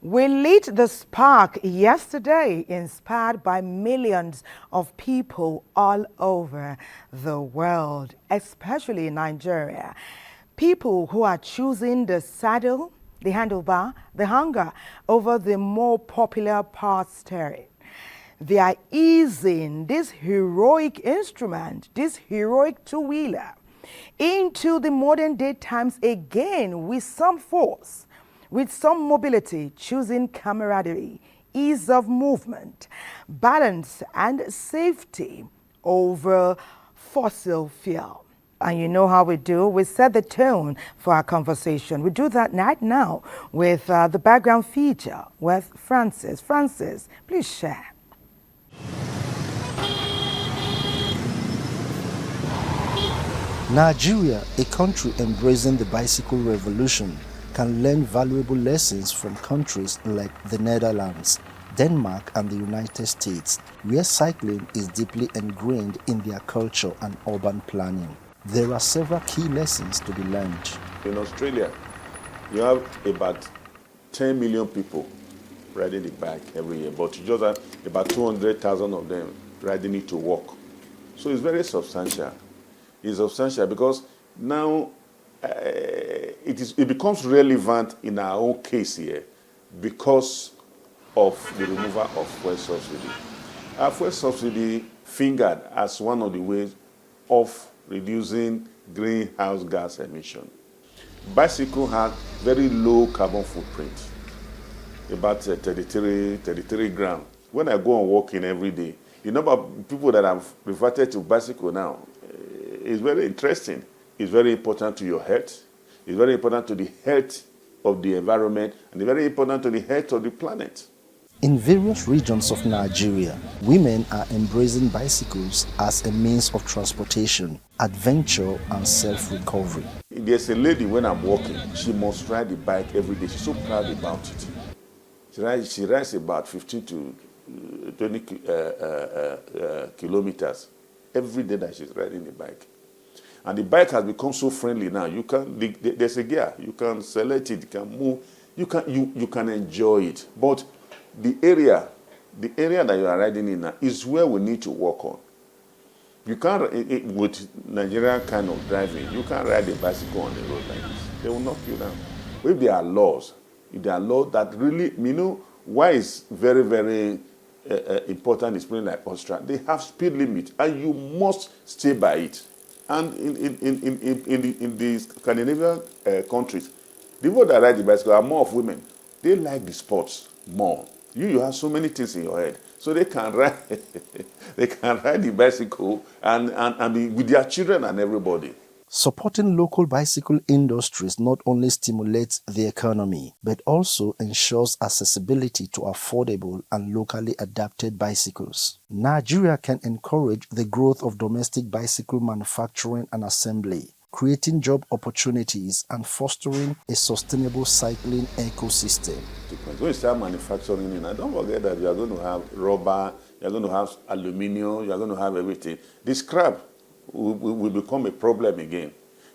We lit the spark yesterday, inspired by millions of people all over the world, especially in Nigeria. People who are choosing the saddle, the handlebar, the hanger over the more popular power steering. They are easing this heroic instrument, this heroic two-wheeler, into the modern day times again with some force, with some mobility, choosing camaraderie, ease of movement, balance and safety over fossil fuel. And you know how we do. We set the tone for our conversation. We do that right now with the background feature with Francis. Francis, please share. Nigeria, a country embracing the bicycle revolution, can learn valuable lessons from countries like the Netherlands, Denmark and the United States, where cycling is deeply ingrained in their culture and urban planning. There are several key lessons to be learned. In Australia, you have about 10 million people riding the bike every year, but you just have about 200,000 of them riding it to work. So it's very substantial. It's substantial because now it becomes relevant in our own case here because of the removal of fuel subsidy. Our fuel subsidy fingered as one of the ways of reducing greenhouse gas emission. Bicycle has very low carbon footprint, about 33 grams. When I go on walking every day, the number of people that have reverted to bicycle now is very interesting. It's very important to your health. It's very important to the health of the environment, and it's very important to the health of the planet. In various regions of Nigeria, women are embracing bicycles as a means of transportation, adventure, and self-recovery. There's a lady, when I'm walking, she must ride the bike every day. She's so proud about it. She rides about 15 to 20 kilometers every day that she's riding the bike. And the bike has become so friendly now. You can there's a gear. You can select it. You can move. You can enjoy it. But the area that you are riding in now is where we need to work on. You can't, with Nigerian kind of driving, you can't ride a bicycle on the road like this. They will knock you down. But if there are laws that really, why is very, very important is places like Austria. They have speed limit, and you must stay by it. And in the Scandinavian countries, the people that ride the bicycle are more of women. They like the sports more. You have so many things in your head, so they can ride. They can ride the bicycle and be with their children and everybody. Supporting local bicycle industries not only stimulates the economy, but also ensures accessibility to affordable and locally adapted bicycles. Nigeria can encourage the growth of domestic bicycle manufacturing and assembly, creating job opportunities and fostering a sustainable cycling ecosystem. When you start manufacturing it, don't forget that you are going to have rubber, you are going to have aluminium, you are going to have everything. The scrap will become a problem again.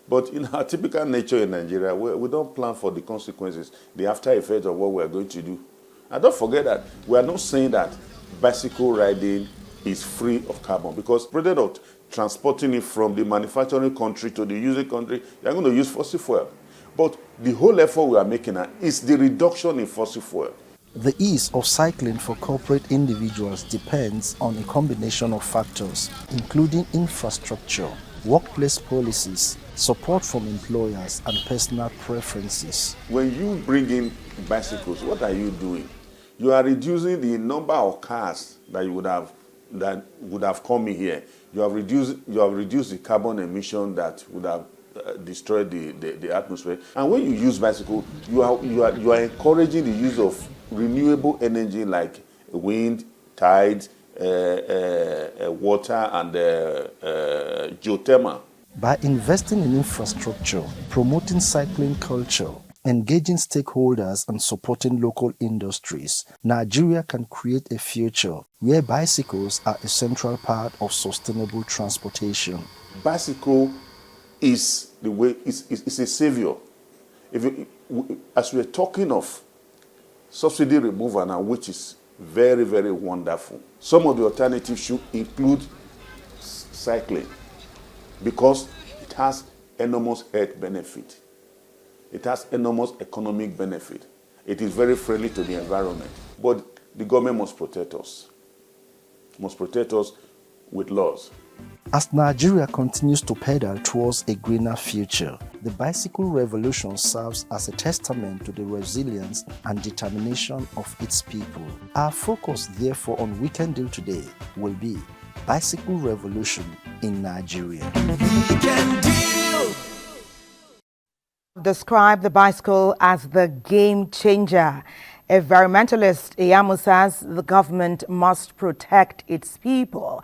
But in our typical nature in Nigeria, we don't plan for the consequences, the after effects of what we are going to do. And don't forget that we are not saying that bicycle riding is free of carbon, because instead of transporting it from the manufacturing country to the using country, you are going to use fossil fuel. But the whole effort we are making is the reduction in fossil fuel. The ease of cycling for corporate individuals depends on a combination of factors, including infrastructure, workplace policies, support from employers, and personal preferences. When you bring in bicycles, what are you doing? You are reducing the number of cars that would have come in here. You have reduced the carbon emission that would have destroyed the atmosphere. And when you use bicycle, you are encouraging the use of renewable energy like wind, tides, water, and geothermal. By investing in infrastructure, promoting cycling culture, engaging stakeholders, and supporting local industries, Nigeria can create a future where bicycles are a central part of sustainable transportation. Bicycle is the way, it's a savior. As we're talking of subsidy removal now, which is very, very wonderful, some of the alternatives should include cycling because it has enormous health benefit. It has enormous economic benefit. It is very friendly to the environment. But the government must protect us. Must protect us with laws. As Nigeria continues to pedal towards a greener future, the bicycle revolution serves as a testament to the resilience and determination of its people. Our focus, therefore, on Weekend Deal today will be Bicycle Revolution in Nigeria. Weekend Deal! Describe the bicycle as the game changer. Environmentalist Iyamu says the government must protect its people.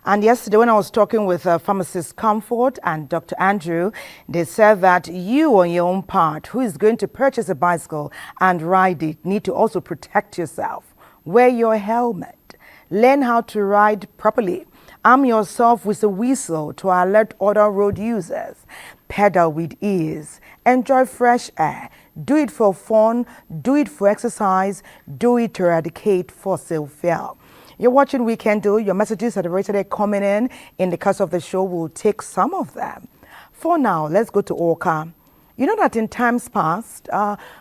And yesterday when I was talking with pharmacist Comfort and Dr. Andrew, they said that you on your own part, who is going to purchase a bicycle and ride it, need to also protect yourself. Wear your helmet. Learn how to ride properly. Arm yourself with a whistle to alert other road users. Pedal with ease. Enjoy fresh air. Do it for fun. Do it for exercise. Do it to eradicate fossil fuel. You're watching Weekend Deal. Your messages are already coming in. In the course of the show, we'll take some of them. For now, let's go to Orca. You know that in times past,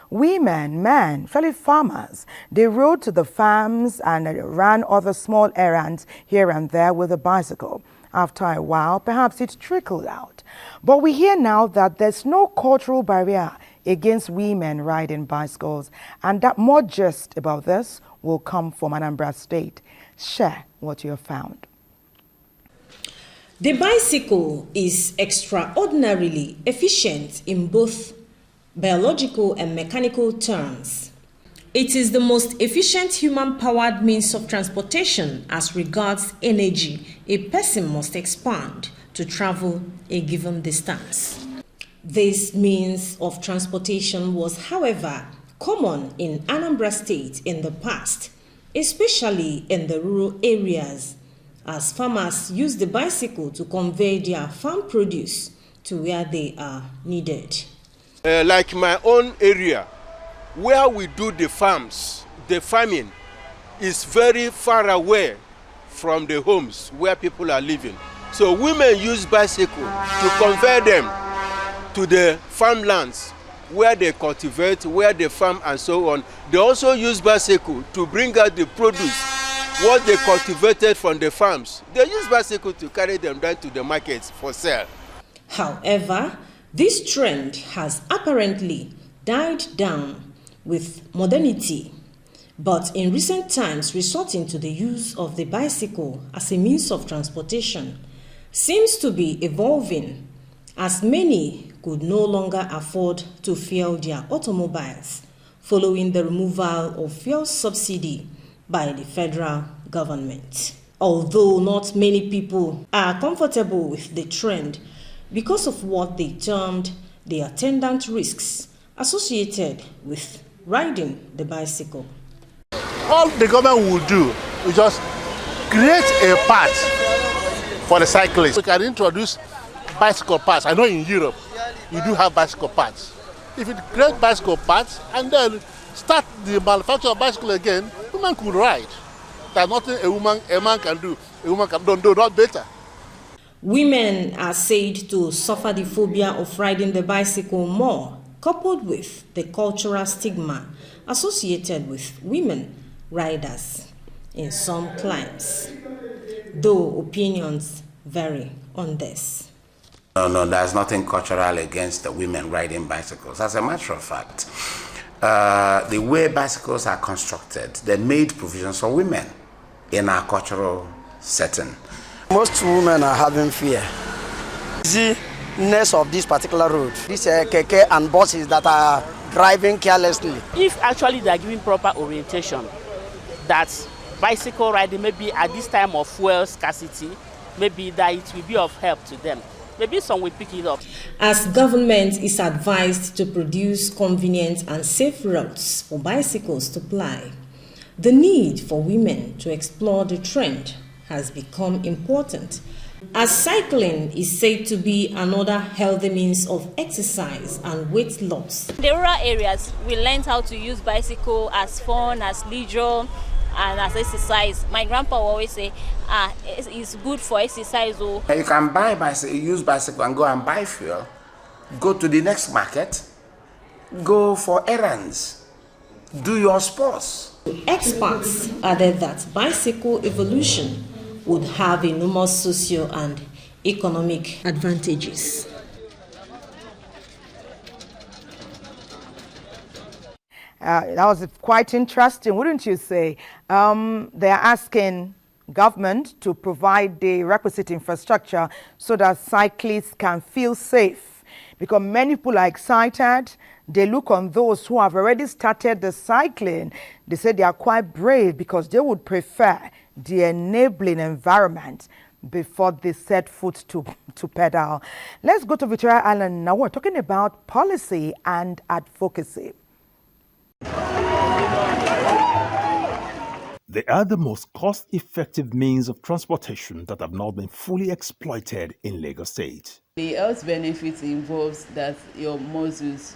women, men, fellow farmers, they rode to the farms and ran other small errands here and there with a bicycle. After a while, perhaps it trickled out. But we hear now that there's no cultural barrier against women riding bicycles, and that more gist about this will come from Anambra State. Share what you have found. The bicycle is extraordinarily efficient in both biological and mechanical terms. It is the most efficient human-powered means of transportation as regards energy a person must expend to travel a given distance. This means of transportation was, however, common in Anambra State in the past, especially in the rural areas, as farmers use the bicycle to convey their farm produce to where they are needed. Like my own area, where we do the farms, the farming is very far away from the homes where people are living. So women use bicycle to convey them to the farmlands where they cultivate, where they farm, and so on. They also use bicycle to bring out the produce, what they cultivated from the farms. They use bicycle to carry them down to the markets for sale. However, this trend has apparently died down with modernity, but in recent times resorting to the use of the bicycle as a means of transportation seems to be evolving, as many could no longer afford to fuel their automobiles following the removal of fuel subsidy by the federal government. Although not many people are comfortable with the trend because of what they termed the attendant risks associated with riding the bicycle. All the government will do is just create a path for the cyclists. We can introduce bicycle paths. I know in Europe you do have bicycle paths. If you create bicycle paths and then start the manufacture of bicycle again, women could ride. There's nothing a man can do. A woman can do not better. Women are said to suffer the phobia of riding the bicycle more, coupled with the cultural stigma associated with women riders in some climes, though opinions vary on this. No, there's nothing cultural against the women riding bicycles. As a matter of fact, the way bicycles are constructed, they made provisions for women in our cultural setting. Most women are having fear. Easiness of this particular road. These keke and buses that are driving carelessly. If actually they are giving proper orientation, that bicycle riding maybe at this time of fuel scarcity, maybe that it will be of help to them. Maybe some will pick it up. As government is advised to produce convenient and safe routes for bicycles to ply, the need for women to explore the trend has become important, as cycling is said to be another healthy means of exercise and weight loss. In the rural areas, we learned how to use bicycle as fun, as leisure, and as exercise. My grandpa will always say, it's good for exercise. You can use bicycle and go and buy fuel, go to the next market, go for errands, do your sports. Experts added that bicycle evolution would have enormous socio and economic advantages. That was quite interesting, wouldn't you say? They're asking government to provide the requisite infrastructure so that cyclists can feel safe, because many people are excited. They look on those who have already started the cycling. They say they are quite brave because they would prefer the enabling environment before they set foot to pedal. Let's go to Victoria Island now. We're talking about policy and advocacy. They are the most cost-effective means of transportation that have not been fully exploited in Lagos State. The health benefits involves that your muscles,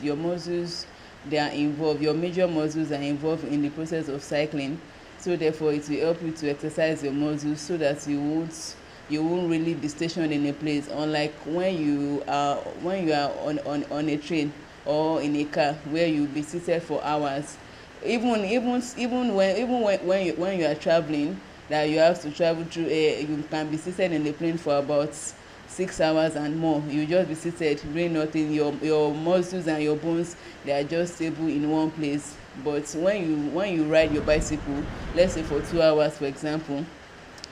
they are involved, your major muscles are involved in the process of cycling. So therefore it will help you to exercise your muscles so that you won't really be stationed in a place, unlike when you are on a train or in a car where you'll be seated for hours. Even when you are traveling, that you have to travel through you can be seated in the plane for about 6 hours and more. You just be seated doing nothing. Your muscles and your bones, they are just stable in one place. But when you ride your bicycle, let's say for 2 hours, for example,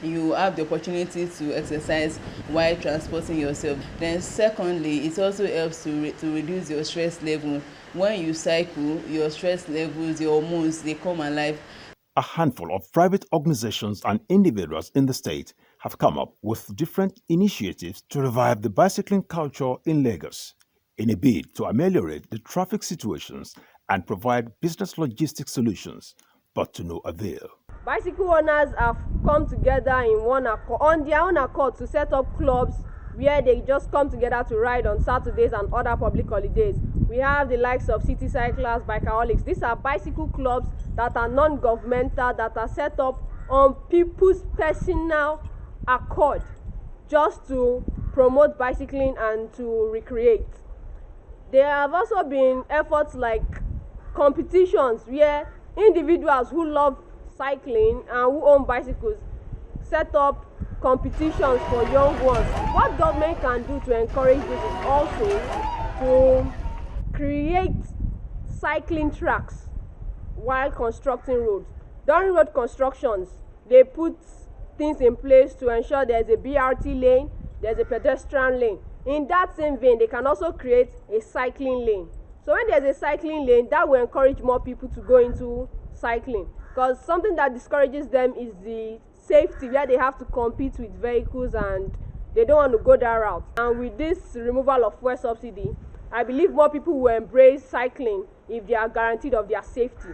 you have the opportunity to exercise while transporting yourself. Then secondly, it also helps to reduce your stress level. When you cycle, your stress levels, your hormones, they come alive. A handful of private organizations and individuals in the state have come up with different initiatives to revive the bicycling culture in Lagos in a bid to ameliorate the traffic situations and provide business logistics solutions, but to no avail. Bicycle owners have come together on their own accord to set up clubs where they just come together to ride on Saturdays and other public holidays. We have the likes of City Cyclers, Bikeaholics. These are bicycle clubs that are non-governmental, that are set up on people's personal accord just to promote bicycling and to recreate. There have also been efforts like competitions where individuals who love cycling and who own bicycles set up competitions for young ones. What government can do to encourage this is also to create cycling tracks while constructing roads. During road constructions, they put things in place to ensure there's a BRT lane, there's a pedestrian lane. In that same vein, they can also create a cycling lane. So when there's a cycling lane, that will encourage more people to go into cycling, because something that discourages them is the safety, where they have to compete with vehicles and they don't want to go that route. And with this removal of fuel subsidy, I believe more people will embrace cycling if they are guaranteed of their safety.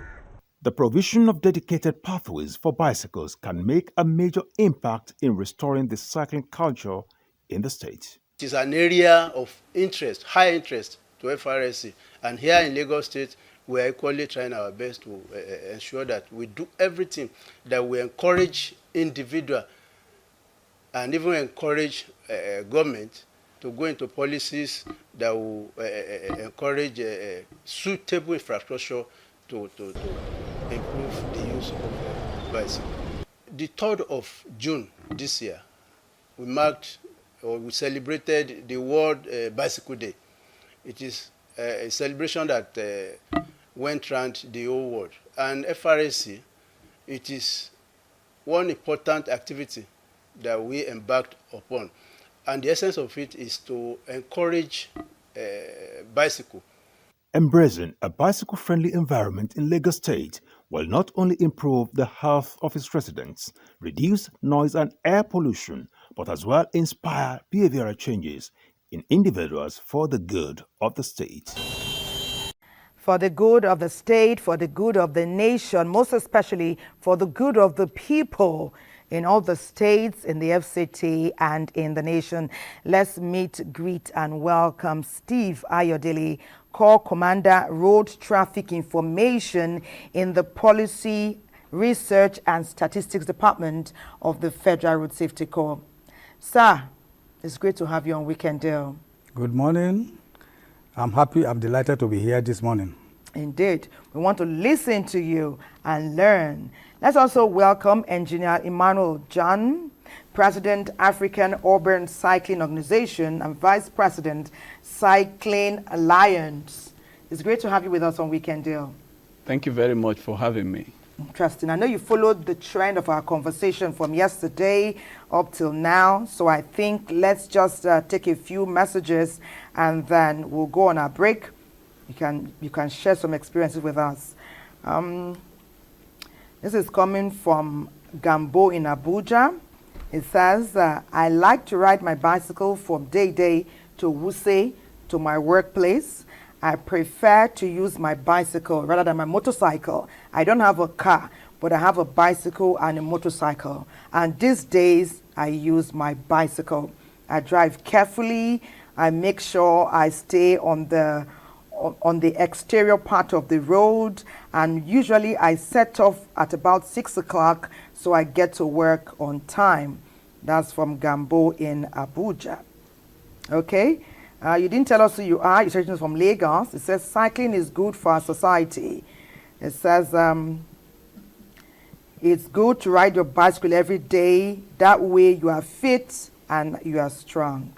The provision of dedicated pathways for bicycles can make a major impact in restoring the cycling culture in the state. It is an area of interest, high interest to FRSC, and here in Lagos State, we are equally trying our best to ensure that we do everything that we encourage individual and even encourage government to go into policies that will encourage suitable infrastructure to improve the use of bicycle. The 3rd of June this year, we marked we celebrated the World Bicycle Day. It is a celebration that went around the whole world. And FRSC, it is one important activity that we embarked upon. And the essence of it is to encourage bicycle. Embracing a bicycle-friendly environment in Lagos State will not only improve the health of its residents, reduce noise and air pollution, but as well inspire behavioral changes in individuals for the good of the state. For the good of the state, for the good of the nation, most especially for the good of the people in all the states, in the FCT and in the nation. Let's meet, greet and welcome Steve Ayodele, Corps Commander, Road Traffic Information in the Policy, Research and Statistics Department of the Federal Road Safety Corps. Sir, it's great to have you on Weekend Deal. Good morning. I'm happy, I'm delighted to be here this morning. Indeed. We want to listen to you and learn. Let's also welcome Engineer Emmanuel John, President, African Urban Cycling Organization and Vice President, Cycling Alliance. It's great to have you with us on Weekend Deal. Thank you very much for having me. Interesting. I know you followed the trend of our conversation from yesterday up till now, so I think let's just take a few messages and then we'll go on our break. You can share some experiences with us. This is coming from Gambo in Abuja. It says, I like to ride my bicycle from Day to Wuse to my workplace. I prefer to use my bicycle rather than my motorcycle. I don't have a car, but I have a bicycle and a motorcycle. And these days, I use my bicycle. I drive carefully. I make sure I stay on the exterior part of the road, and usually I set off at about 6 o'clock so I get to work on time. That's from Gambo in Abuja. Okay, you didn't tell us who you are. You're searching from Lagos. It says cycling is good for our society. It says it's good to ride your bicycle every day. That way you are fit and you are strong.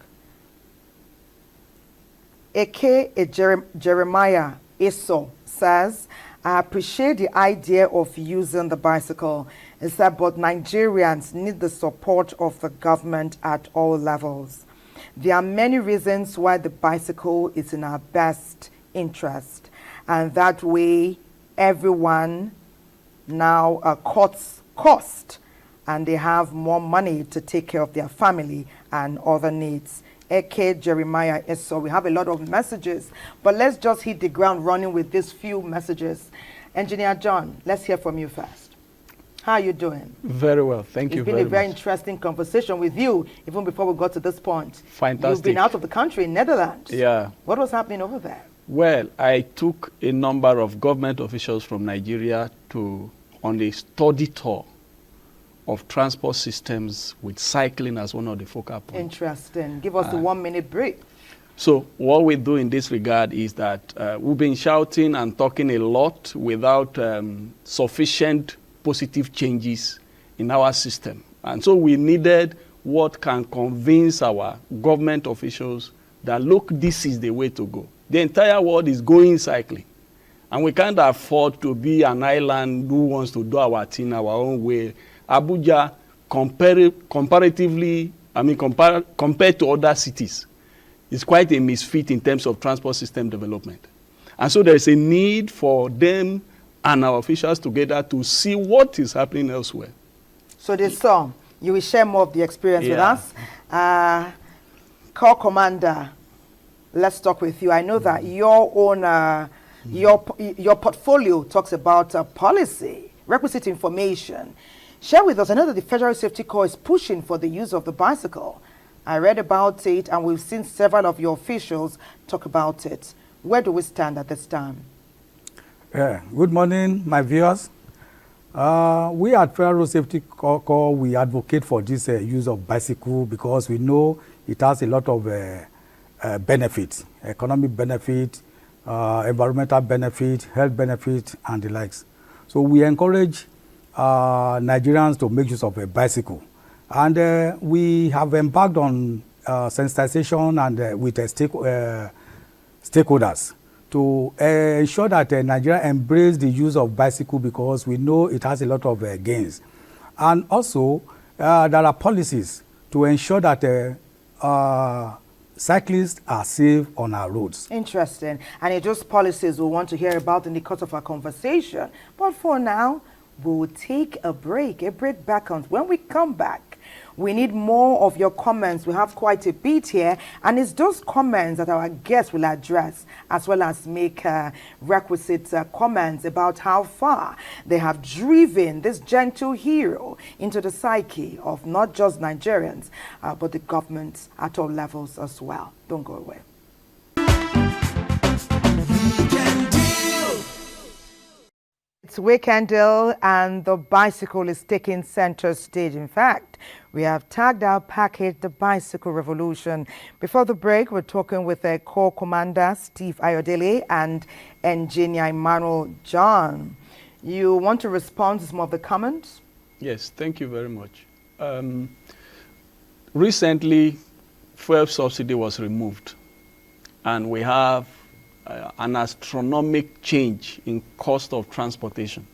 Jeremiah Eso says, I appreciate the idea of using the bicycle. It said, but Nigerians need the support of the government at all levels. There are many reasons why the bicycle is in our best interest. And that way, everyone now cuts cost and they have more money to take care of their family and other needs. Jeremiah Eso. We have a lot of messages, but let's just hit the ground running with these few messages. Engineer John, let's hear from you first. How are you doing? Very well, thank you very much. It's been a very interesting conversation with you, even before we got to this point. Fantastic. You've been out of the country, in Netherlands. Yeah. What was happening over there? Well, I took a number of government officials from Nigeria on a study tour of transport systems with cycling as one of the focal points. Interesting. Give us a 1 minute break. So what we do in this regard is that we've been shouting and talking a lot without sufficient positive changes in our system. And so we needed what can convince our government officials that, look, this is the way to go. The entire world is going cycling. And we can't afford to be an island who wants to do our thing our own way. Abuja, comparatively, compared to other cities, is quite a misfit in terms of transport system development. And so there is a need for them and our officials together to see what is happening elsewhere. So this song, you will share more of the experience with us. Corps Commander, let's talk with you. I know that your own, your portfolio talks about policy, requisite information. Share with us. I know that the Federal Safety Corps is pushing for the use of the bicycle. I read about it, and we've seen several of your officials talk about it. Where do we stand at this time? Good morning, my viewers. We at Federal Safety Corps, we advocate for this use of bicycle because we know it has a lot of benefits, economic benefit, environmental benefit, health benefit, and the likes. So we encourage Nigerians to make use of a bicycle. And we have embarked on sensitization and with stakeholders to ensure that Nigeria embrace the use of bicycle, because we know it has a lot of gains. And also, there are policies to ensure that cyclists are safe on our roads. Interesting. And it's just policies we want to hear about in the course of our conversation. But for now, we'll take a break back on. When we come back, we need more of your comments. We have quite a bit here, and it's those comments that our guests will address, as well as make requisite comments about how far they have driven this gentle hero into the psyche of not just Nigerians, but the governments at all levels as well. Don't go away. It's Weekend Deal, and the bicycle is taking center stage. In fact, we have tagged our package the Bicycle Revolution. Before the break, we're talking with Corps Commander Steve Ayodele and Engineer Emmanuel John. You want to respond to some of the comments? Yes, thank you very much. Recently, fuel subsidy was removed, and we have an astronomical change in cost of transportation.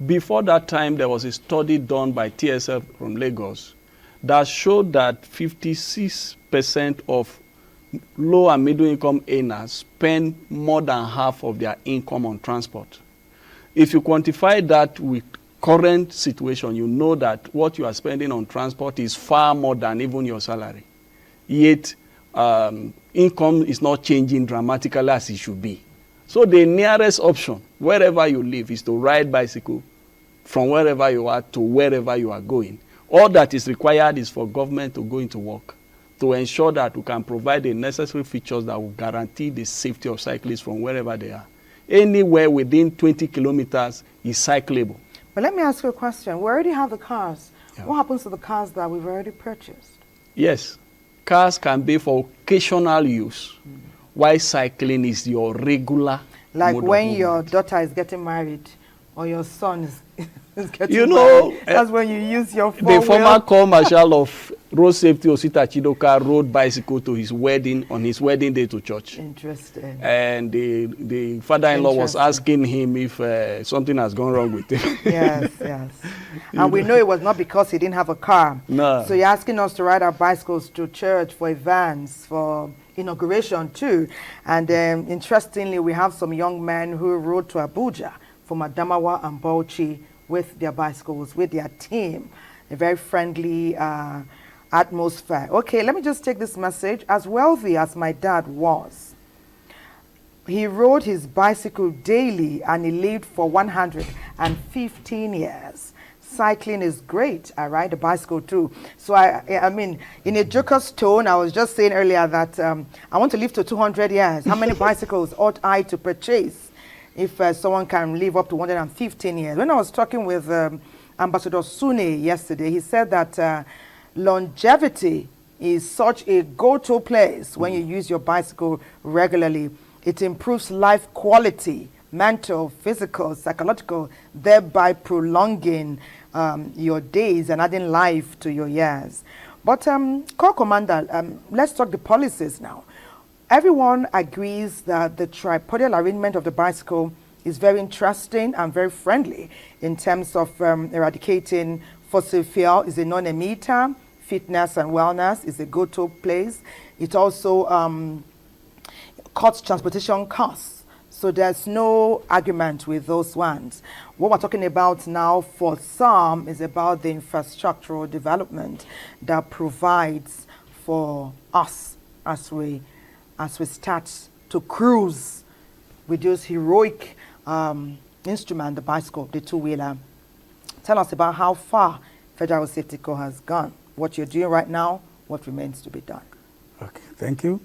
Before that time, there was a study done by TSF from Lagos that showed that 56% of low and middle income earners spend more than half of their income on transport. If you quantify that with current situation, you know that what you are spending on transport is far more than even your salary. Yet, income is not changing dramatically as it should be. So the nearest option, wherever you live, is to ride bicycle from wherever you are to wherever you are going. All that is required is for government to go into work to ensure that we can provide the necessary features that will guarantee the safety of cyclists from wherever they are. Anywhere within 20 kilometers is cyclable. But let me ask you a question. We already have the cars. Yeah. What happens to the cars that we've already purchased? Yes. Cars can be for occasional use, while cycling is your regular like mode when of your daughter is getting married or your son is getting you know, married. That's when you use your four-wheel. The former Corps Marshal of Road Safety, Osita Chidoka, rode bicycle to his wedding, on his wedding day to church. Interesting. And the father-in-law was asking him if something has gone wrong with him. Yes, yes. And we know it was not because he didn't have a car. No. So you're asking us to ride our bicycles to church for events, for inauguration too. And interestingly, we have some young men who rode to Abuja from Adamawa and Bauchi with their bicycles, with their team. A very friendly atmosphere. Okay, let me just take this message. As wealthy as my dad was, he rode his bicycle daily and he lived for 115 years. Cycling is great. I ride a bicycle too. So I mean, in a joker's tone, I was just saying earlier that I want to live to 200 years. How many bicycles ought I to purchase if someone can live up to 115 years? When I was talking with Ambassador Sune yesterday, he said that longevity is such a go-to place when you use your bicycle regularly. It improves life quality, mental, physical, psychological, thereby prolonging your days and adding life to your years. But Corps Commander, let's talk the policies now. Everyone agrees that the tripodal arrangement of the bicycle is very interesting and very friendly in terms of eradicating fossil fuel. Is a non-emitter. Fitness and wellness is a go-to place. It also cuts transportation costs. So there's no argument with those ones. What we're talking about now for some is about the infrastructural development that provides for us as we start to cruise with this heroic instrument, the bicycle, the two-wheeler. Tell us about how far Federal Safety Corps has gone, what you're doing right now, what remains to be done. Okay, thank you.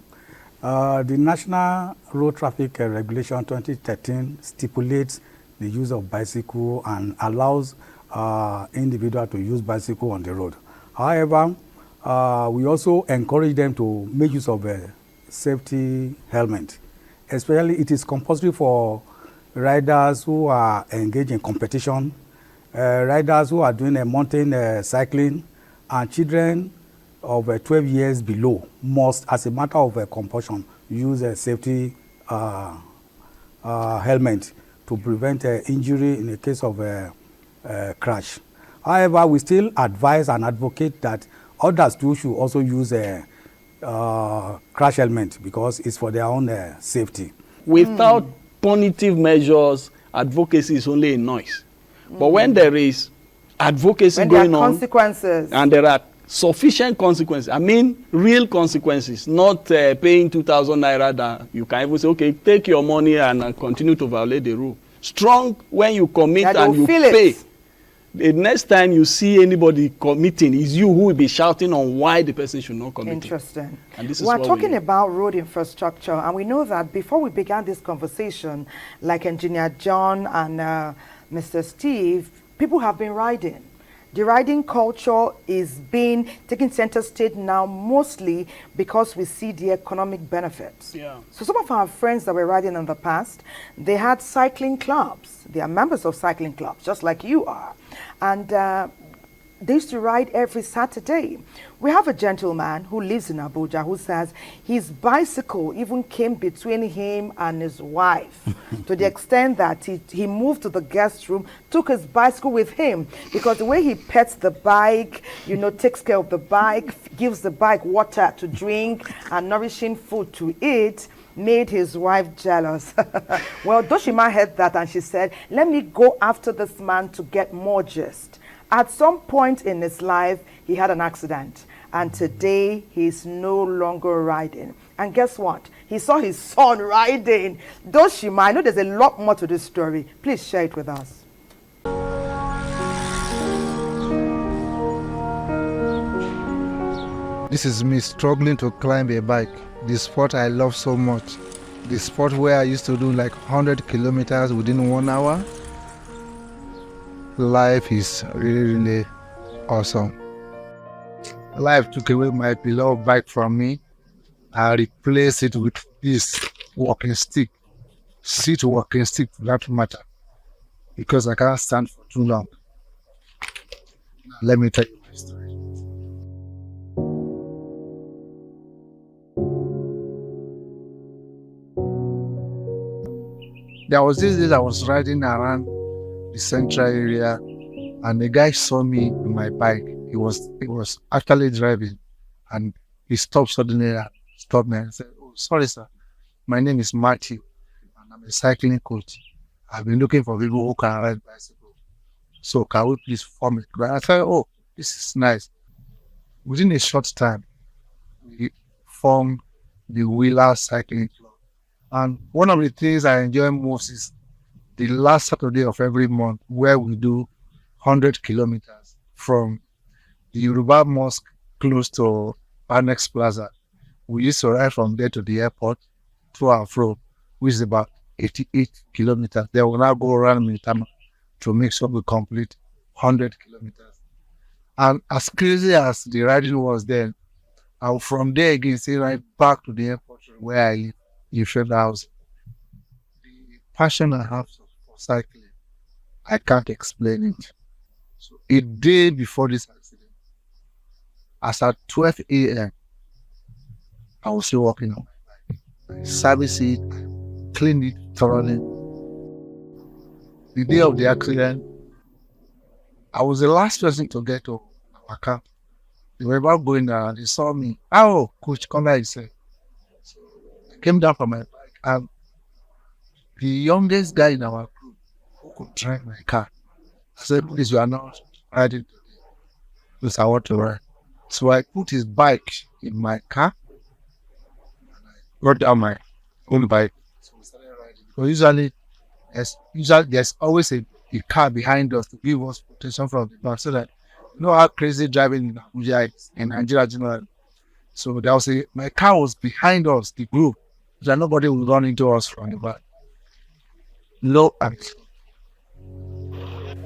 The National Road Traffic Regulation 2013 stipulates the use of bicycle and allows individuals to use bicycle on the road. However, we also encourage them to make use of a safety helmet. Especially, it is compulsory for riders who are engaged in competition, riders who are doing a mountain cycling, and children of 12 years below must, as a matter of compulsion, use a safety helmet to prevent injury in the case of a crash. However, we still advise and advocate that others too should also use a crash helmet because it's for their own safety. Without punitive measures, advocacy is only a noise. But when there is advocacy going on, consequences, and there are sufficient consequences, I mean real consequences, not paying 2,000 naira that you can even say, okay, take your money and continue to violate the rule. Strong when you commit and you pay. The next time you see anybody committing, is you who will be shouting on why the person should not commit. Interesting. And this is We're talking about road infrastructure, and we know that before we began this conversation, like Engineer John and Mr. Steve, people have been riding. The riding culture is being taken center stage now, mostly because we see the economic benefits. Yeah. So some of our friends that were riding in the past, they had cycling clubs. They are members of cycling clubs, just like you are. And they used to ride every Saturday. We have a gentleman who lives in Abuja who says his bicycle even came between him and his wife to the extent that he moved to the guest room, took his bicycle with him because the way he pets the bike, takes care of the bike, gives the bike water to drink and nourishing food to eat, made his wife jealous. Well, Doshima heard that and she said, let me go after this man to get more gist. At some point in his life, he had an accident. And today, he's no longer riding. And guess what? He saw his son riding. Doshima, I know there's a lot more to this story. Please share it with us. This is me struggling to climb a bike. The sport I love so much. The sport where I used to do like 100 kilometers within 1 hour. Life is really, really awesome. Life took away my beloved bike from me. I replaced it with this walking stick. Seat walking stick for that matter. Because I can't stand for too long. Now, let me tell you my story. There was this day I was riding around the central area and the guy saw me on my bike. He was actually driving and he stopped suddenly and stopped me and said, "Oh, sorry sir, my name is Matthew and I'm a cycling coach. I've been looking for people who can ride bicycle. So can we please form it?" And I said, "Oh, this is nice." Within a short time, we formed the Wheeler Cycling Club. And one of the things I enjoy most is the last Saturday of every month where we do 100 kilometers from the Yoruba Mosque close to Annex Plaza. We used to ride from there to the airport to and fro, which is about 88 kilometers. Then we'll now go around Militama to make sure we complete 100 kilometers. And as crazy as the riding was then, I'll from there again say right back to the airport where I live in Federal House. The passion I have for cycling, I can't explain it. So a day before this accident, as at 12 a.m., I was still walking on my bike. I service it, clean it thoroughly. The day of the accident, I was the last person to get to our camp. They were about going down and they saw me. "Oh, coach, come here," he said. So I came down from my bike and the youngest guy in our group who could drive my car, I said, "Please, you are not riding today because I want to ride." So I put his bike in my car and I brought down my own bike. So we started riding. Because usually there's always a car behind us to give us protection from the back so that you know how crazy driving in Abuja is in Nigeria generally. So there was my car was behind us, the group, so that nobody would run into us from the back. No,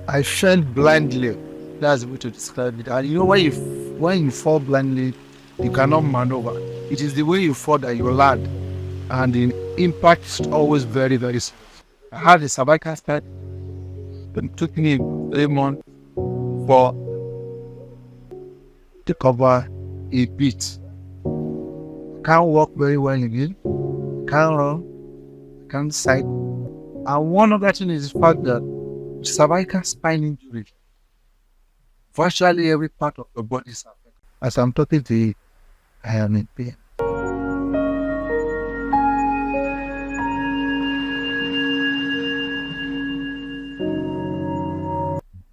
I fell blindly. That's the way to describe it. And you know when you fall blindly, you cannot maneuver. It is the way you fall that you land, and the impact is always very, very serious. I had a cervical spine. It took me 3 months for to cover a bit. Can't walk very well again. Can't run. Can't cycle. And one other thing is the fact that cervical spine injury, virtually every part of the body is affected. As I'm talking to you, I am in pain.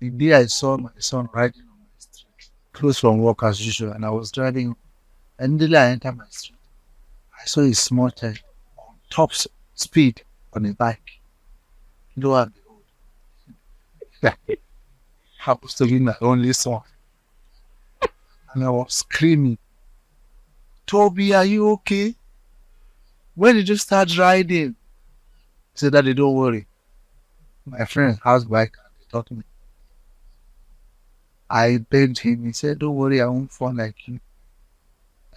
The day I saw my son riding on my street, close from work as usual, and I was driving, and the day I entered my street, I saw a small child on top speed on a bike. Lo and behold, happens to be my only son. And I was screaming, Toby, are you okay? When did you start riding? He said, Daddy, don't worry. My friend has bike and they taught me. I begged him. He said, don't worry, I won't fall like you.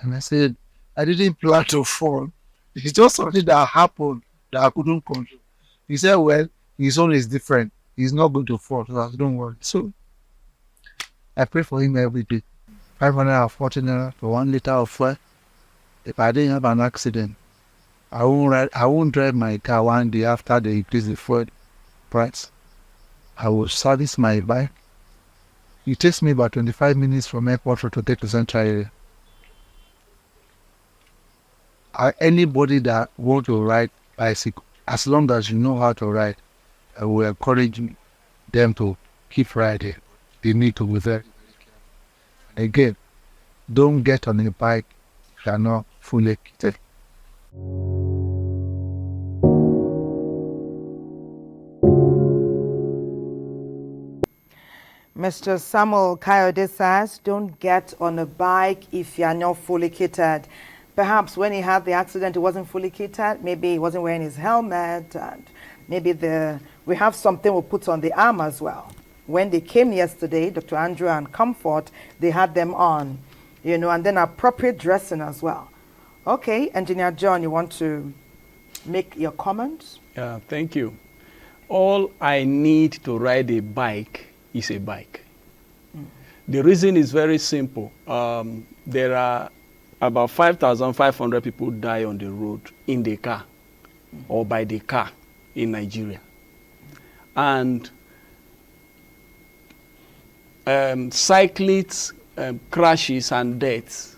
And I said, I didn't plan to fall. It's just something that happened that I couldn't control. He said, well, his own is different. He's not going to fall, so I said, don't worry. So I pray for him every day. 540 naira for 1 liter of fuel. If I didn't have an accident, I won't drive my car one day after they increase the fuel price. I will service my bike. It takes me about 25 minutes from airport road to take to central area. Anybody that wants to ride bicycle, as long as you know how to ride, I will encourage them to keep riding. They need to be very, very careful. Again, don't get on a bike if you are not fully kitted. Mr. Samuel Kayode says, don't get on a bike if you are not fully kitted. Perhaps when he had the accident, he wasn't fully kitted. Maybe he wasn't wearing his helmet. And maybe we have something we put on the arm as well. When they came yesterday, Dr. Andrew and Comfort, they had them on, and then appropriate dressing as well. Okay, Engineer John, you want to make your comments? Yeah, thank you. All I need to ride a bike is a bike. The reason is very simple. There are about 5,500 people die on the road in the car or by the car in Nigeria. And cyclists, crashes and deaths,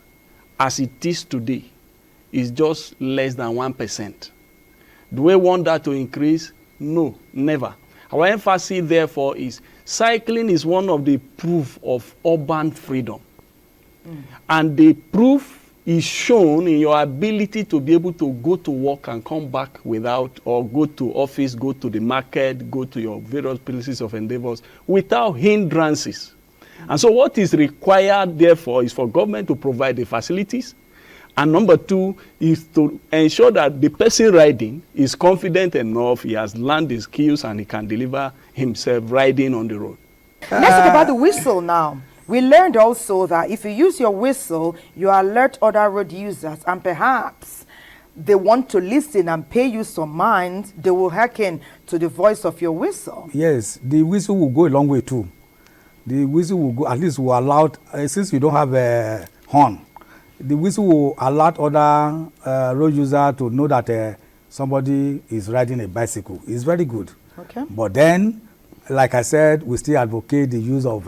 as it is today, is just less than 1%. Do we want that to increase? No, never. Our emphasis, therefore, is cycling is one of the proof of urban freedom. And the proof is shown in your ability to be able to go to work and come back without, or go to office, go to the market, go to your various places of endeavors without hindrances. And so what is required, therefore, is for government to provide the facilities. And number two is to ensure that the person riding is confident enough, he has learned the skills and he can deliver himself riding on the road. Let's talk about the whistle now. We learned also that if you use your whistle, you alert other road users, and perhaps they want to listen and pay you some mind, they will hearken to the voice of your whistle. Yes, the whistle will go a long way too. The whistle will go, at least will allow, since you don't have a horn, the whistle will alert other road users to know that somebody is riding a bicycle. It's very good. Okay. But then, like I said, we still advocate the use of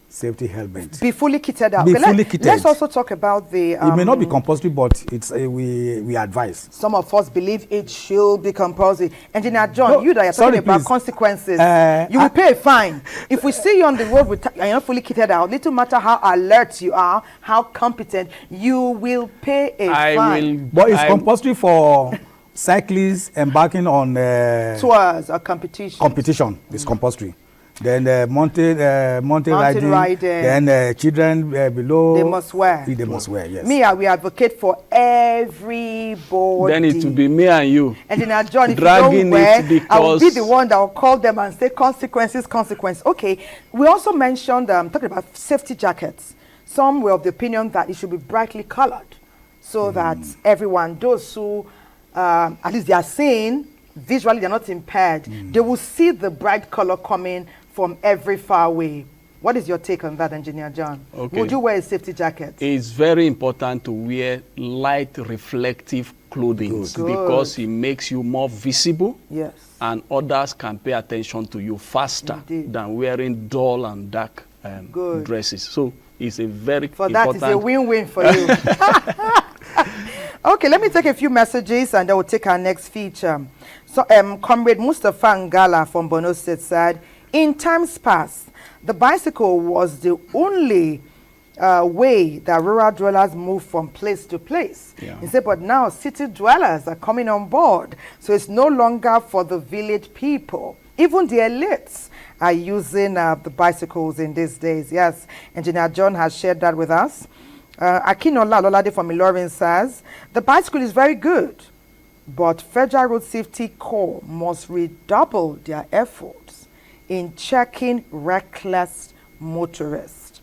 safety helmet. Be fully kitted out. Be fully kitted. Let's also talk about the... it may not be compulsory, but it's we advise. Some of us believe it should be compulsory. Engineer John, you that are talking about consequences, you will pay a fine. If we see you on the road and you're not fully kitted out, little matter how alert you are, how competent, you will pay a fine. But it's compulsory for cyclists embarking on tours or competition. Competition is compulsory. Then mountain riding, then children below. They must wear. They must wear, yes. We advocate for everybody. Then it will be me and you. Engineer John, if you don't wear, I will be the one that will call them and say consequences. Okay. We also mentioned, talking about safety jackets. Some were of the opinion that it should be brightly colored so that everyone, those who, at least they are seeing, visually they're not impaired, they will see the bright color coming from every far away What is your take on that, Engineer John? Okay. Would you wear a safety jacket? It's very important to wear light reflective clothing because it makes you more visible. Yes. And others can pay attention to you faster than wearing dull and dark dresses. So it's a very important... that, it's a win-win for you. Okay, let me take a few messages and then we'll take our next feature. So, Comrade Mustafa Ngala from Borno State said, in times past, the bicycle was the only way that rural dwellers move from place to place. Yeah. He said, but now city dwellers are coming on board. So it's no longer for the village people. Even the elites are using the bicycles in these days. Yes, Engineer John has shared that with us. Akinola Lolade from Ilorin says, the bicycle is very good, but Federal Road Safety Corps must redouble their efforts in checking reckless motorists.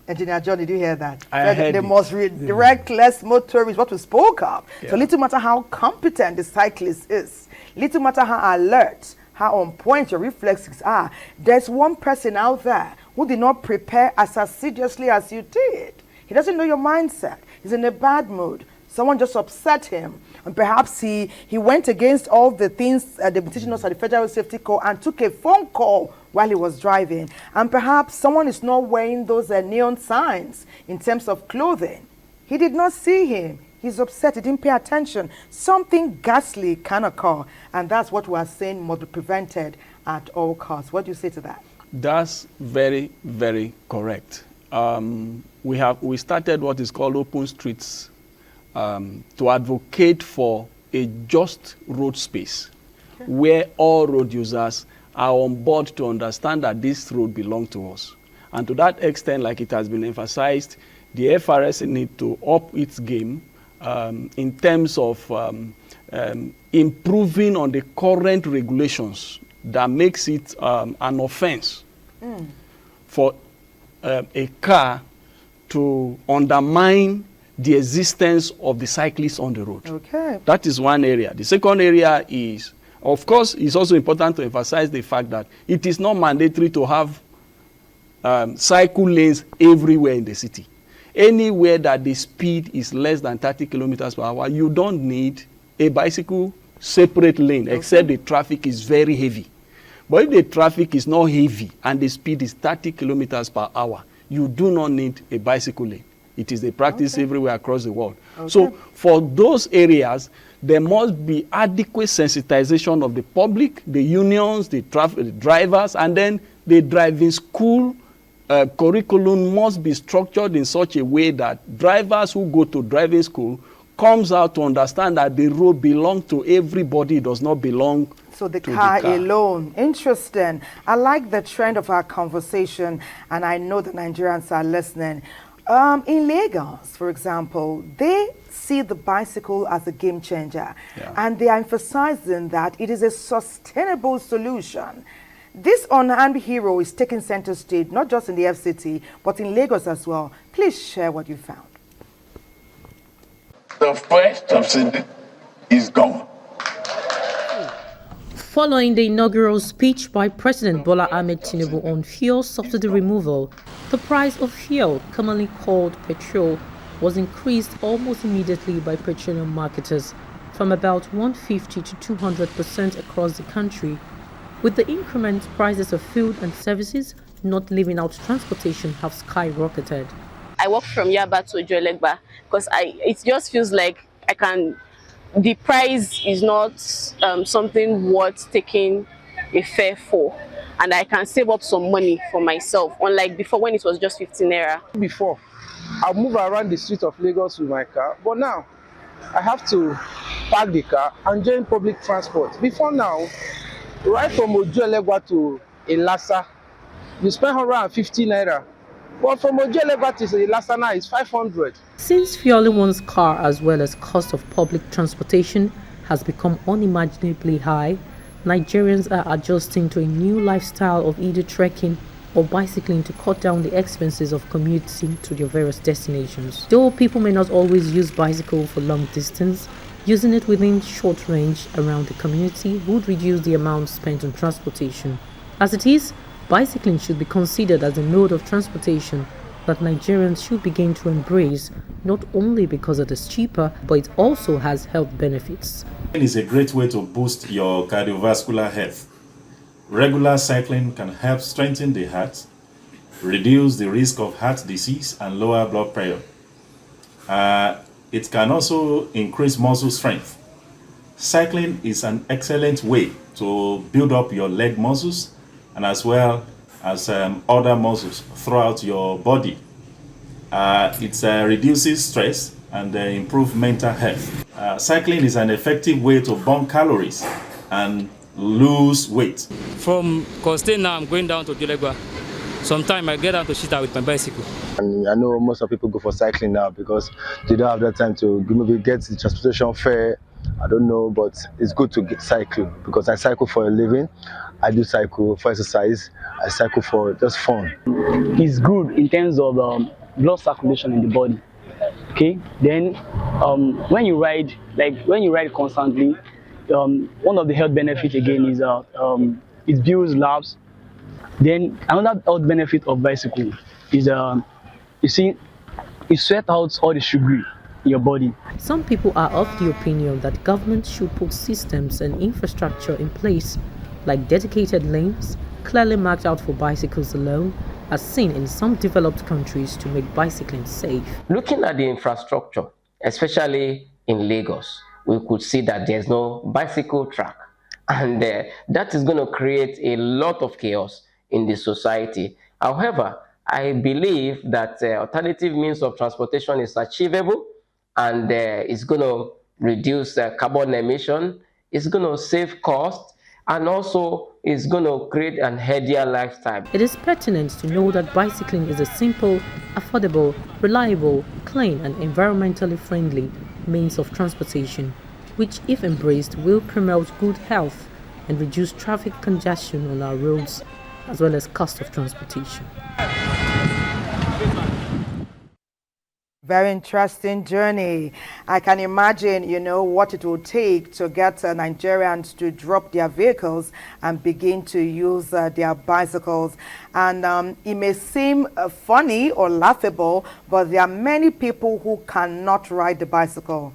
Engineer John, did you hear that? They must reckless motorists, what we spoke of. Yeah. So little matter how competent the cyclist is, little matter how alert, how on point your reflexes are, there's one person out there who did not prepare as assiduously as you did. He doesn't know your mindset. He's in a bad mood. Someone just upset him. And perhaps he went against all the things they've been teaching us at the Federal Safety Corps and took a phone call while he was driving. And perhaps someone is not wearing those neon signs in terms of clothing. He did not see him. He's upset. He didn't pay attention. Something ghastly can occur. And that's what we are saying must be prevented at all costs. What do you say to that? That's very, very correct. We started what is called Open Streets to advocate for a just road space where all road users are on board to understand that this road belongs to us. And to that extent, like it has been emphasized, the FRS need to up its game in terms of improving on the current regulations that makes it an offense for a car to undermine the existence of the cyclists on the road. Okay. That is one area. The second area is, of course, it's also important to emphasize the fact that it is not mandatory to have cycle lanes everywhere in the city. Anywhere that the speed is less than 30 kilometers per hour, you don't need a bicycle separate lane, except the traffic is very heavy. But if the traffic is not heavy and the speed is 30 kilometers per hour, you do not need a bicycle lane. It is a practice everywhere across the world. So for those areas, there must be adequate sensitization of the public, the unions, the drivers, and then the driving school curriculum must be structured in such a way that drivers who go to driving school comes out to understand that the road belongs to everybody, does not belong to the car alone. Interesting. I like the trend of our conversation, and I know the Nigerians are listening. In Lagos, for example, they see the bicycle as a game changer, and they are emphasizing that it is a sustainable solution. This unarmed hero is taking center stage, not just in the FCT, but in Lagos as well. Please share what you found. The first subsidy is gone. Following the inaugural speech by President Bola Ahmed Tinubu on fuel subsidy removal, the price of fuel, commonly called petrol, was increased almost immediately by petroleum marketers from about 150 to 200% across the country. With the increment, prices of food and services, not leaving out transportation, have skyrocketed. I walk from Yaba to Ojuelegba because it just feels like the price is not something worth taking a fare for, and I can save up some money for myself, unlike before when it was just 15 naira. Before, I'll move around the street of Lagos with my car, but now I have to park the car and join public transport. Before now, right from Ojuelegba to Ilasa, you spend 150 naira. But from Ojuelegba to Ilasa now is 500. Since fueling one's car as well as cost of public transportation has become unimaginably high, Nigerians are adjusting to a new lifestyle of either trekking or bicycling to cut down the expenses of commuting to their various destinations. Though people may not always use bicycle for long distance, using it within short range around the community would reduce the amount spent on transportation. As it is, bicycling should be considered as a mode of transportation that Nigerians should begin to embrace, not only because it is cheaper, but it also has health benefits. It is a great way to boost your cardiovascular health. Regular cycling can help strengthen the heart, reduce the risk of heart disease, and lower blood pressure. It can also increase muscle strength. Cycling is an excellent way to build up your leg muscles and as well as other muscles throughout your body. It reduces stress and improves mental health. Cycling is an effective way to burn calories and lose weight. From Costain now, I'm going down to Ojuelegba. Sometimes I get down to Shita with my bicycle. And I know most of people go for cycling now because they don't have that time to maybe get the transportation fare. I don't know, but it's good to cycle because I cycle for a living. I do cycle for exercise. I cycle for just fun. It's good in terms of blood circulation in the body. Okay, then when you ride constantly, one of the health benefits again is it builds labs. Then another health benefit of bicycle is you see, it sweat out all the sugar in your body. Some people are of the opinion that government should put systems and infrastructure in place, like dedicated lanes, clearly marked out for bicycles alone, as seen in some developed countries, to make bicycling safe. Looking at the infrastructure, especially in Lagos, we could see that there's no bicycle track, and that is going to create a lot of chaos in the society. However, I believe that alternative means of transportation is achievable, and it's going to reduce carbon emission, it's going to save cost, and also it's going to create an healthier lifestyle. It is pertinent to know that bicycling is a simple, affordable, reliable, clean and environmentally friendly means of transportation, which if embraced will promote good health and reduce traffic congestion on our roads, as well as cost of transportation. Very interesting journey. I can imagine, what it will take to get Nigerians to drop their vehicles and begin to use their bicycles. And it may seem funny or laughable, but there are many people who cannot ride the bicycle.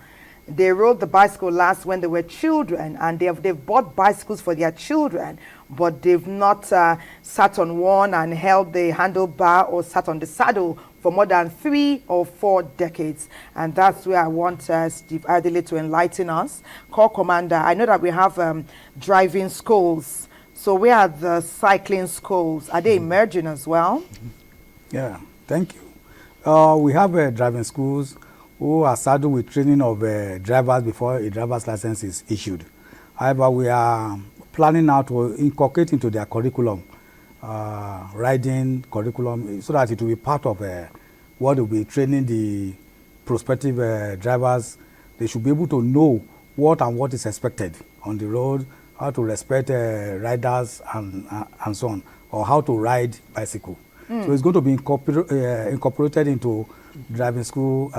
They rode the bicycle last when they were children, and they've bought bicycles for their children, but they've not sat on one and held the handlebar or sat on the saddle for more than 3 or 4 decades. And that's where I want Steve Adele to enlighten us. Corps Commander, I know that we have driving schools. So where are the cycling schools? Are they emerging as well? Yeah, thank you. We have driving schools who are saddled with training of drivers before a driver's license is issued. However, we are planning now to inculcate into their curriculum, riding curriculum, so that it will be part of what will be training the prospective drivers. They should be able to know what is expected on the road, how to respect riders and so on, or how to ride bicycle. So it's going to be incorporated into driving school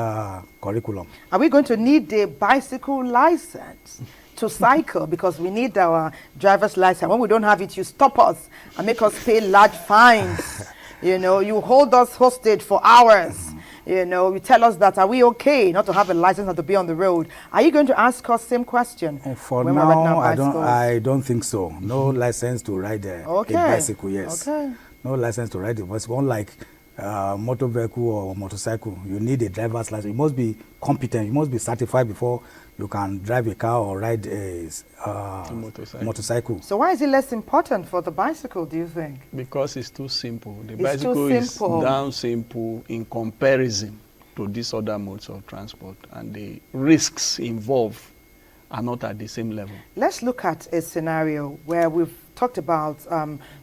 curriculum. Are we going to need a bicycle license to cycle? Because we need our driver's license. When we don't have it, you stop us and make us pay large fines. You hold us hostage for hours. You tell us that, are we okay not to have a license and to be on the road? Are you going to ask us same question? For now, I don't think so. No license to ride a bicycle, yes. Okay. No license to ride a bicycle. Unlike motor vehicle or motorcycle, you need a driver's license. You must be competent. You must be certified before you can drive a car or ride a motorcycle. So why is it less important for the bicycle, do you think? Because it's too simple. The bicycle is down simple in comparison to these other modes of transport, and the risks involved are not at the same level. Let's look at a scenario where we've talked about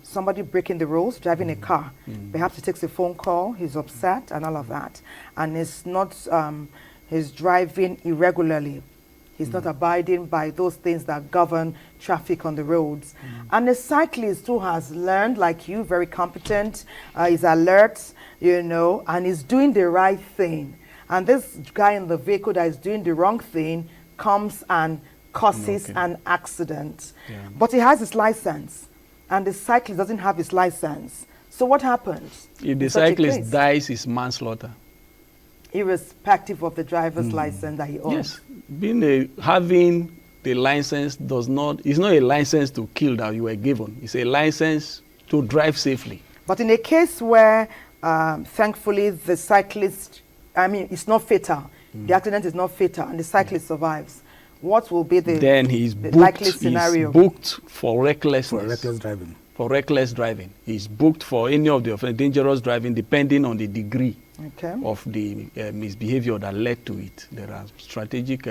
somebody breaking the rules, driving a car. Perhaps he takes a phone call, he's upset and all of that, and it's not, he's driving irregularly. He's not abiding by those things that govern traffic on the roads. And a cyclist who has learned, like you, very competent, is alert, and is doing the right thing. And this guy in the vehicle that is doing the wrong thing comes and causes an accident. Yeah. But he has his license. and the cyclist doesn't have his license. So what happens? If the cyclist dies, it's manslaughter. Irrespective of the driver's license that he owns. Yes, having the license it's not a license to kill that you were given. It's a license to drive safely. But in a case where, thankfully, the cyclist, it's not fatal, the accident is not fatal, and the cyclist survives, what will be the, then he's the booked, likely scenario? He's booked for recklessness. For reckless driving. For reckless driving. He's booked for any of the dangerous driving, depending on the degree of the misbehavior that led to it. There are strategic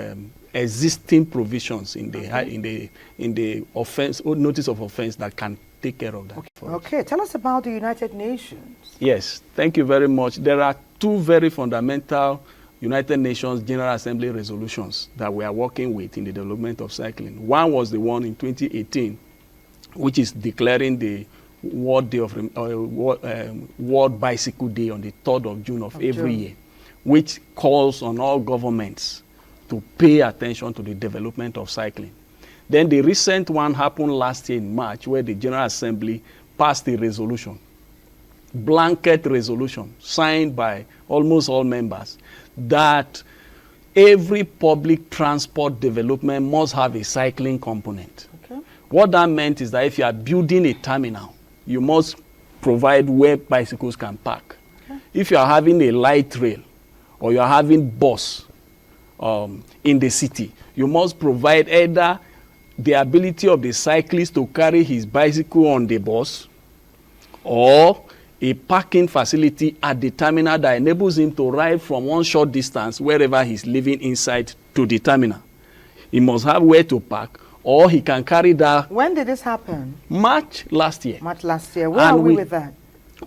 existing provisions in the offense or notice of offense that can take care of that. Okay, tell us about the United Nations. Yes, thank you very much. There are two very fundamental United Nations General Assembly resolutions that we are working with in the development of cycling. One was the one in 2018, which is declaring the World Bicycle Day on the 3rd of June of every year, which calls on all governments to pay attention to the development of cycling. Then the recent one happened last year in March, where the General Assembly passed a resolution, blanket resolution, signed by almost all members, that every public transport development must have a cycling component. What that meant is that if you are building a terminal, you must provide where bicycles can park. If you are having a light rail or you are having bus in the city, you must provide either the ability of the cyclist to carry his bicycle on the bus or a parking facility at the terminal that enables him to ride from one short distance wherever he's living inside to the terminal. He must have where to park, or he can carry that. When did this happen? March last year. March last year. Where are we with that?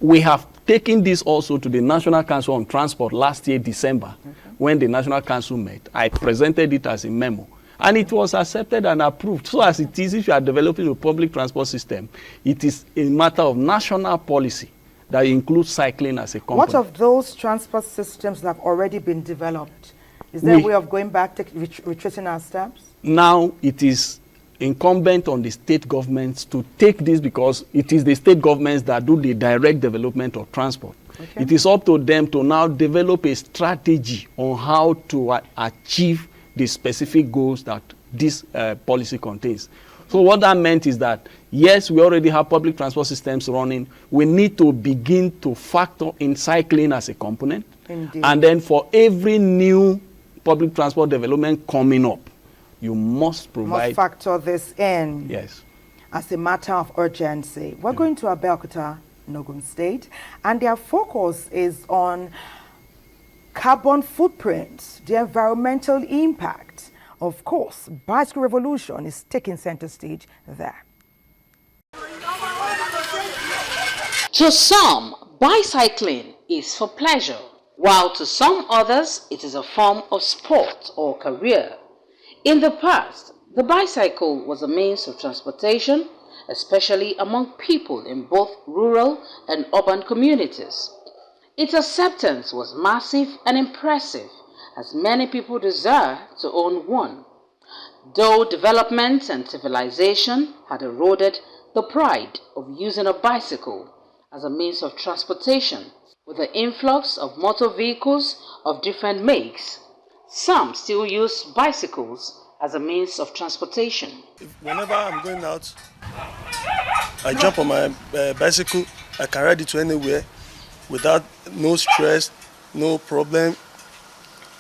We have taken this also to the National Council on Transport last year, December, when the National Council met. I presented it as a memo, and it was accepted and approved. So as it is, if you are developing a public transport system, it is a matter of national policy that includes cycling as a component. What of those transport systems that have already been developed? Is there a way of going back, retracing our steps? Now it is incumbent on the state governments to take this, because it is the state governments that do the direct development of transport. It is up to them to now develop a strategy on how to achieve the specific goals that this policy contains. So what that meant is that, yes, we already have public transport systems running. We need to begin to factor in cycling as a component. Indeed. And then for every new public transport development coming up, you must provide... Must factor this in. Yes. As a matter of urgency. We're going to Abuja, Ogun State, and their focus is on carbon footprint, the environmental impact. Of course, bicycle revolution is taking center stage there. To some, bicycling is for pleasure, while to some others it is a form of sport or career. In the past, the bicycle was a means of transportation, especially among people in both rural and urban communities. Its acceptance was massive and impressive, as many people desire to own one. Though development and civilization had eroded the pride of using a bicycle as a means of transportation, with the influx of motor vehicles of different makes, some still use bicycles as a means of transportation. Whenever I'm going out, I jump on my bicycle. I can ride it to anywhere without no stress, no problem.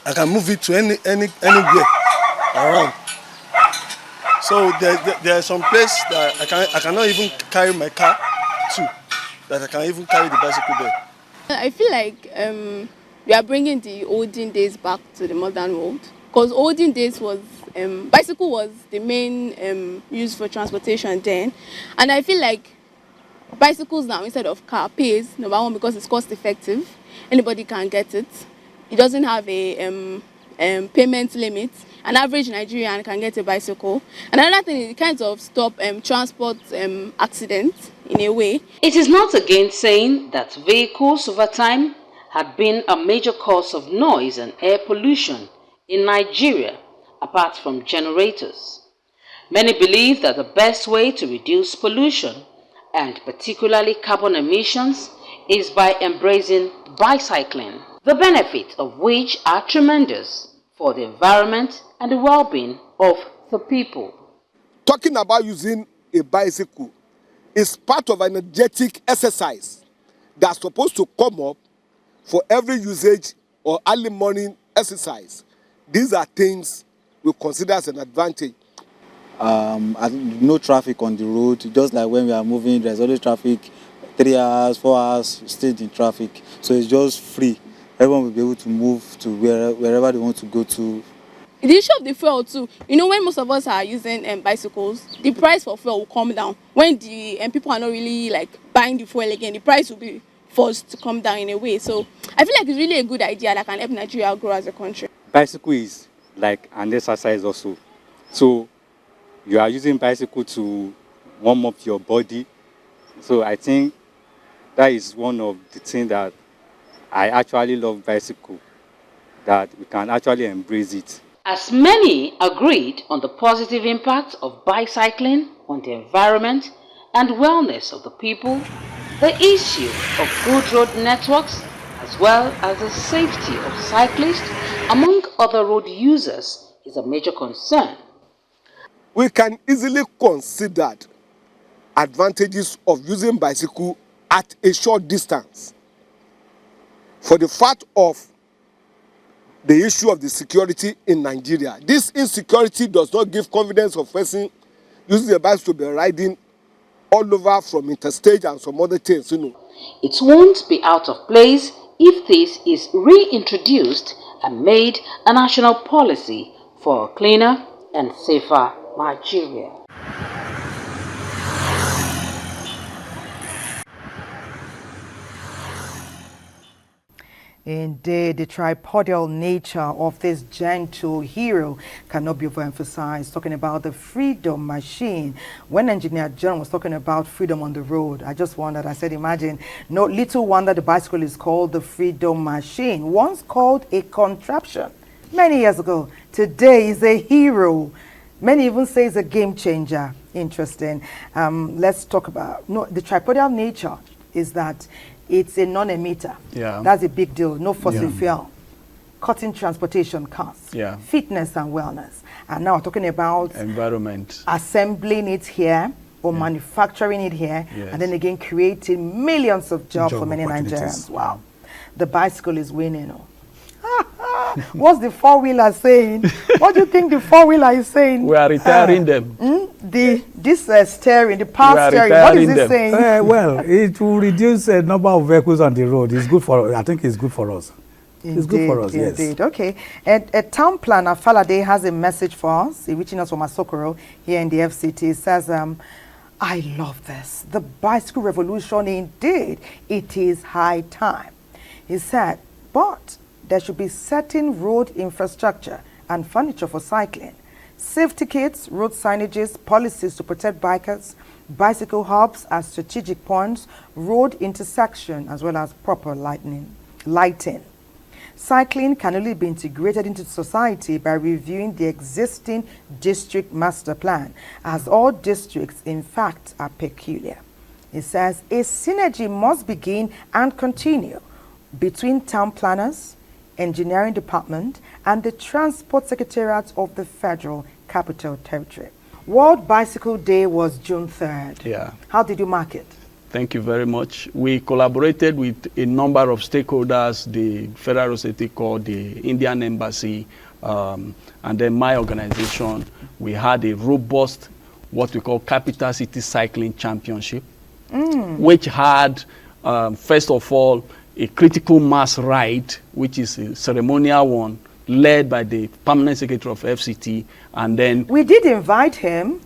I can move it to anywhere around. So there are some places that I cannot even carry my car to, that I can even carry the bicycle there. I feel like we are bringing the olden days back to the modern world, because olden days was bicycle was the main use for transportation then, and I feel like bicycles now instead of car pays, number one, because it's cost effective. Anybody can get it. It doesn't have a payment limit. An average Nigerian can get a bicycle. And another thing is it kind of stop transport accidents in a way. It is not against saying that vehicles over time had been a major cause of noise and air pollution in Nigeria, apart from generators. Many believe that the best way to reduce pollution and particularly carbon emissions, is by embracing bicycling, the benefits of which are tremendous for the environment and the well-being of the people. Talking about using a bicycle is part of an energetic exercise that's supposed to come up for every usage or early morning exercise. These are things we consider as an advantage. No traffic on the road, just like when we are moving, there's always traffic, 3 hours, 4 hours, stayed in traffic. So it's just free. Everyone will be able to move to wherever they want to go to. The issue of the fuel too, you know, when most of us are using bicycles, the price for fuel will come down. When the people are not really like buying the fuel again, the price will be forced to come down in a way. So I feel like it's really a good idea that can help Nigeria grow as a country. Bicycle is like an exercise also. So you are using bicycle to warm up your body. So I think that is one of the things that I actually love bicycle, that we can actually embrace it. As many agreed on the positive impact of bicycling on the environment and wellness of the people, the issue of good road networks as well as the safety of cyclists among other road users is a major concern. We can easily consider advantages of using bicycle at a short distance. For the fact of the issue of the security in Nigeria, this insecurity does not give confidence of person using the bicycle to be riding all over from interstate and some other things, you know. It won't be out of place if this is reintroduced and made a national policy for a cleaner and safer Nigeria. Indeed, the tripodal nature of this gentle hero cannot be overemphasized. Talking about the freedom machine. When Engineer John was talking about freedom on the road, I just wondered, I said, imagine, no little wonder the bicycle is called the freedom machine. Once called a contraption many years ago, today is a hero. Many even say it's a game changer. Interesting. Let's talk about, the tripodal nature is that it's a non-emitter. Yeah. That's a big deal. No fossil fuel. Cutting transportation costs. Yeah. Fitness and wellness. And now we're talking about environment. Assembling it here or manufacturing it here. Yes. And then again creating millions of jobs for many Nigerians. Wow. The bicycle is winning. What's the four-wheeler saying? What do you think the four-wheeler is saying? We are retiring them. This steering, the power steering, what is it saying? Well, it will reduce the number of vehicles on the road. It's good for, I think it's good for us. Indeed, it's good for us, yes. Indeed, okay. A town planner, Falade, has a message for us, reaching us from Asokoro here in the FCT. It says, I love this. The bicycle revolution, indeed, it is high time. He said, but there should be certain road infrastructure and furniture for cycling, safety kits, road signages, policies to protect bikers, bicycle hubs as strategic points, road intersection, as well as proper lighting. Cycling can only be integrated into society by reviewing the existing district master plan, as all districts, in fact, are peculiar. It says a synergy must begin and continue between town planners, engineering department, and the transport secretariat of the Federal Capital Territory. World Bicycle Day was June 3rd. Yeah. How did you mark it? Thank you very much. We collaborated with a number of stakeholders, the Federal City called the Indian Embassy, and then my organization. We had a robust, what we call Capital City Cycling Championship, which had, first of all, a critical mass ride, which is a ceremonial one, led by the permanent secretary of FCT, and then we did invite him.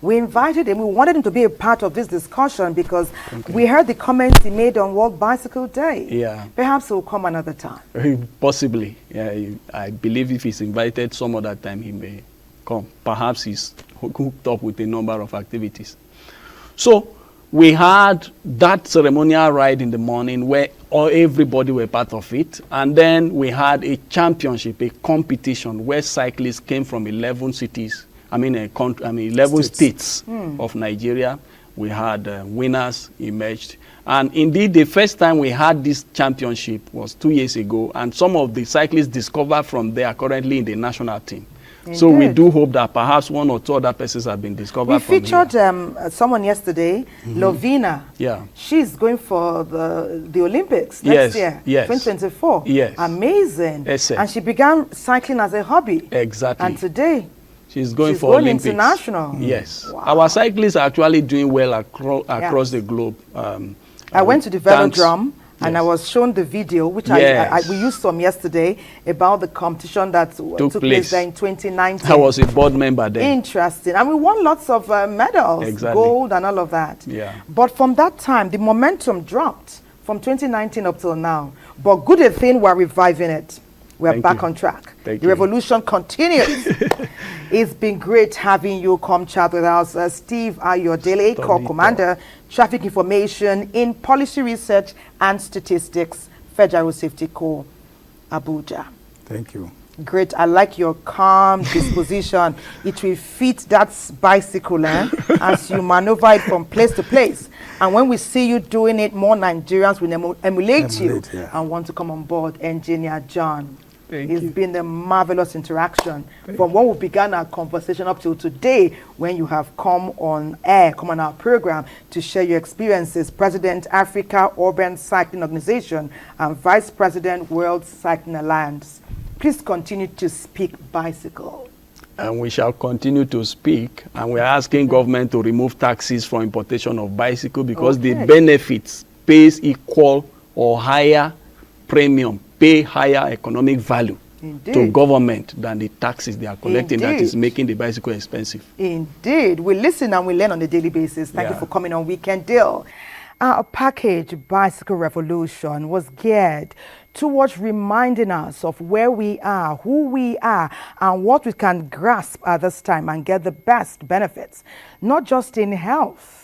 We invited him. We wanted him to be a part of this discussion because we heard the comments he made on World Bicycle Day. Yeah. Perhaps he'll come another time. Possibly. Yeah, I believe if he's invited some other time, he may come. Perhaps he's hooked up with a number of activities. So we had that ceremonial ride in the morning where everybody were part of it. And then we had a championship, a competition where cyclists came from 11 cities, 11 states of Nigeria. we had winners emerged. And indeed, the first time we had this championship was 2 years ago, and some of the cyclists discovered from there are currently in the national team. Indeed. So we do hope that perhaps 1 or 2 other persons have been discovered from here. We featured someone yesterday, Lovina. Yeah. She's going for the Olympics next year, 2024. Yes. Amazing. And she began cycling as a hobby. Exactly. And today, she's going for Olympics. International. Yes. Wow. Our cyclists are actually doing well across the globe. I went to the velodrome. And I was shown the video, which we used some yesterday, about the competition that took place there in 2019. I was a board member then. Interesting. And we won lots of medals, gold and all of that. Yeah. But from that time, the momentum dropped from 2019 up till now. But good a thing, we're reviving it. We're back on track. The revolution continues. It's been great having you come chat with us. Steve Ayodele, Corps Commander, Traffic Information in Policy Research and Statistics, Federal Safety Corps, Abuja. Thank you. Great. I like your calm disposition. It will fit that bicycle as you maneuver it from place to place. And when we see you doing it, more Nigerians will emulate you and want to come on board. Engineer John. It's been a marvelous interaction from when we began our conversation up till today, when you have come on air, come on our program to share your experiences. President, Africa Urban Cycling Organization and Vice President, World Cycling Alliance. Please continue to speak bicycle. And we shall continue to speak, and we are asking government to remove taxes for importation of bicycle because the benefits pays equal or higher premium, pay higher economic value to government than the taxes they are collecting that is making the bicycle expensive. Indeed. We listen and we learn on a daily basis. Thank you for coming on Weekend Deal. Our package, Bicycle Revolution, was geared towards reminding us of where we are, who we are, and what we can grasp at this time and get the best benefits, not just in health,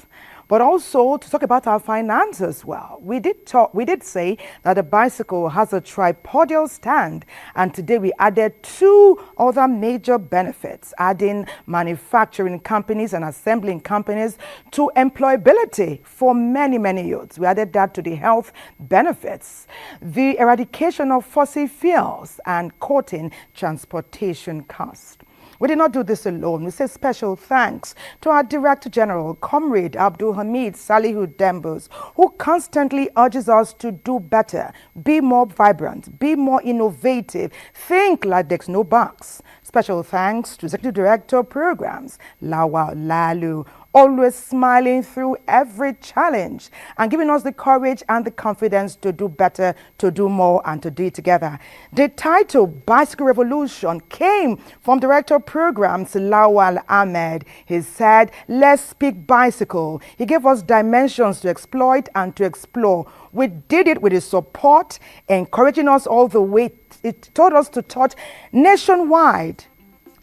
but also to talk about our finances as well. We did say that the bicycle has a tripodial stand, and today we added 2 other major benefits, adding manufacturing companies and assembling companies to employability for many, many youths. We added that to the health benefits, the eradication of fossil fuels, and cutting transportation costs. We did not do this alone. We say special thanks to our Director General, Comrade Abdul Hamid Salihu Dembos, who constantly urges us to do better, be more vibrant, be more innovative, think like there's no box. Special thanks to Executive Director of Programs, Lawa Lalu, always smiling through every challenge and giving us the courage and the confidence to do better, to do more, and to do it together. The title, Bicycle Revolution, came from Director of Programs, Lawal Ahmed. He said, let's speak bicycle. He gave us dimensions to exploit and to explore. We did it with his support, encouraging us all the way. It taught us to touch nationwide.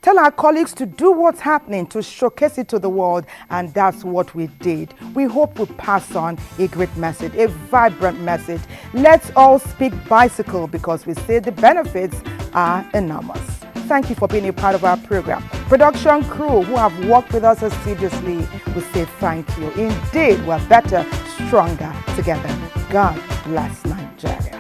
Tell our colleagues to do what's happening, to showcase it to the world, and that's what we did. We hope we pass on a great message, a vibrant message. Let's all speak bicycle because we say the benefits are enormous. Thank you for being a part of our program. Production crew who have worked with us assiduously, we say thank you. Indeed, we're better, stronger together. God bless Nigeria.